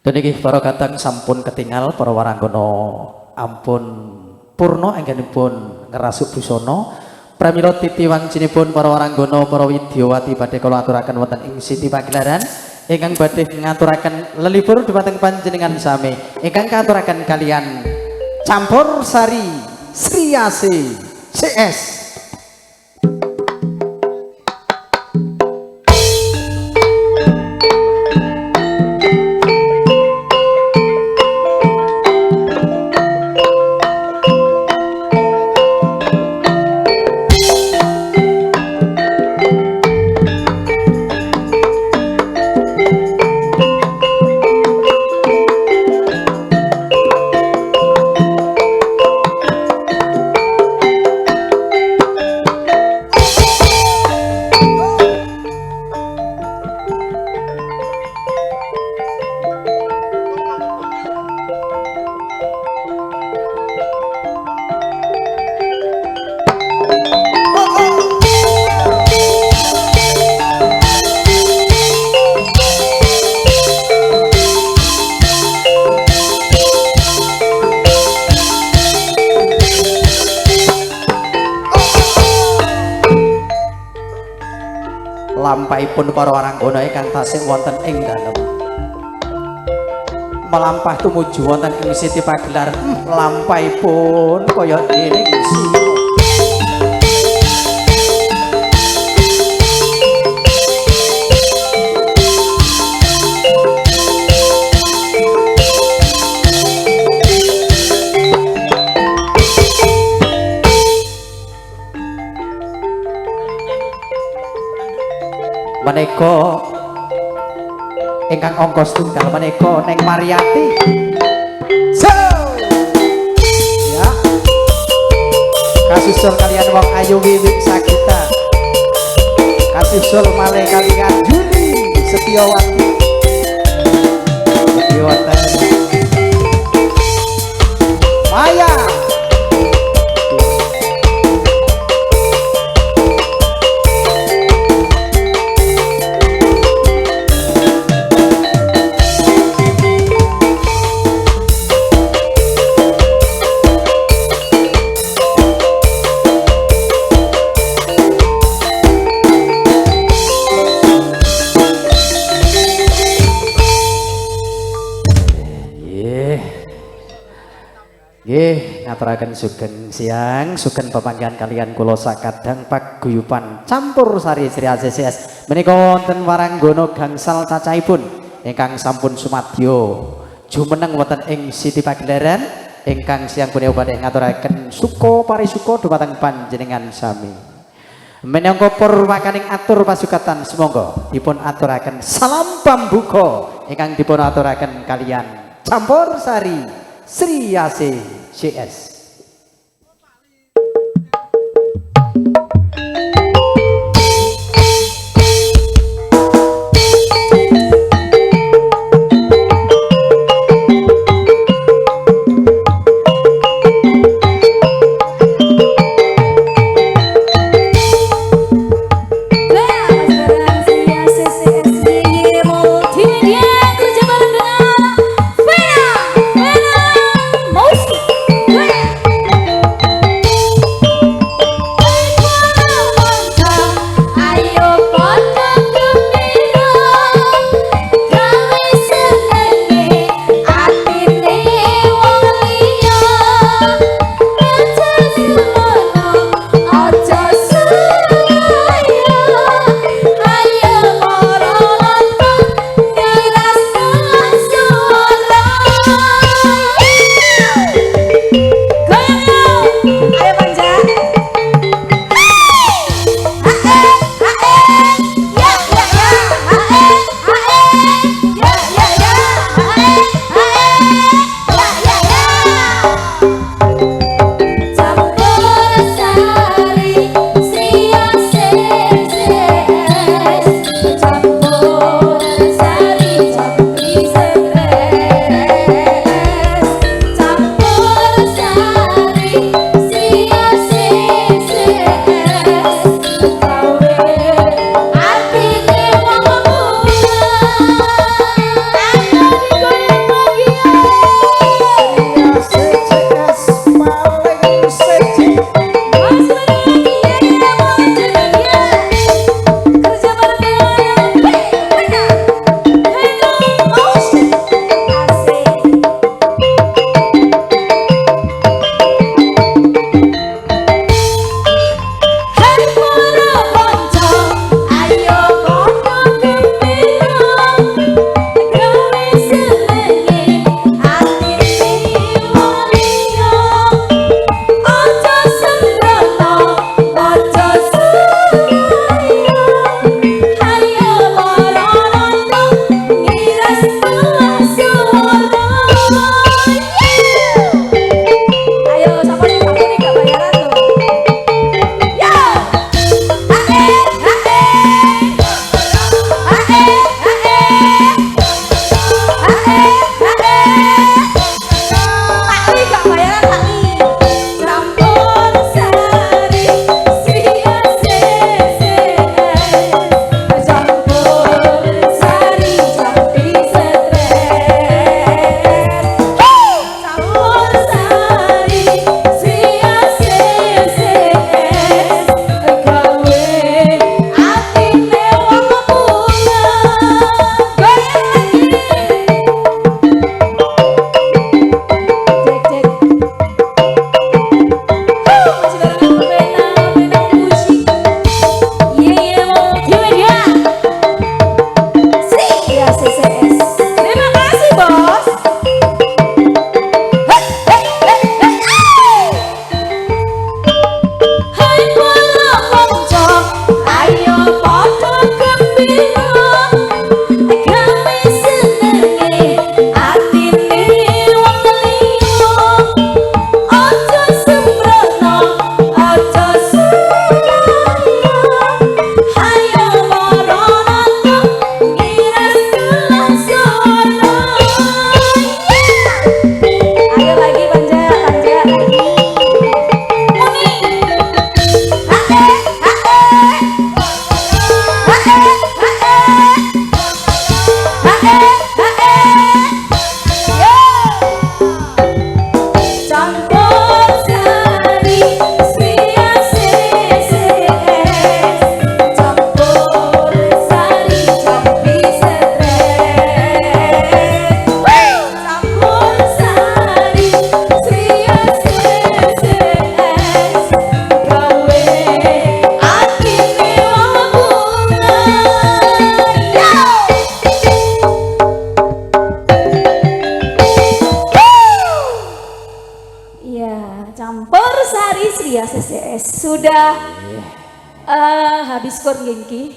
Niki para kadang sampun ketinggal para waranggana ampun purna anggenipun ngerasuk busana pramila titi wangcinipun para waranggana para widyawati badhe kula aturaken wonten ing Siti Pagelaran ingkang badhe ngaturaken lelipur dhumateng panjenengan sami ingkang katuraken kalian Campur Sari Sri Asih CS. Lampahipun para waranggana ingkang tasih wonten ing dalem melampah tumuju wonten ing Siti Pagelar lampahipun kaya dene Gusti maneka ingkang angka setunggal maneka Neng Mariati so ya kasusul kalian wong ayu Wiwik Sagita kasusul malih kalian Juli Setiawati Maya ngaturaken sugeng siang sugeng pepanggihan kalian kula sakadang paguyuban Campur Sari Sri Asih CS menika wonten waranggana gangsal cacahipun ingkang sampun sumadyo jumeneng wonten ing Siti Pagelaran ingkang siang punika badhe ngaturaken suka parisuka dhumateng panjenengan sami menangka purwakaning atur pasukatan semonggo dipun aturaken salam pambuka ingkang dipun aturaken kalian Campur Sari Sri Asih CS. Yeah. Campur Sari Sri ACCS sudah habis skor gengki.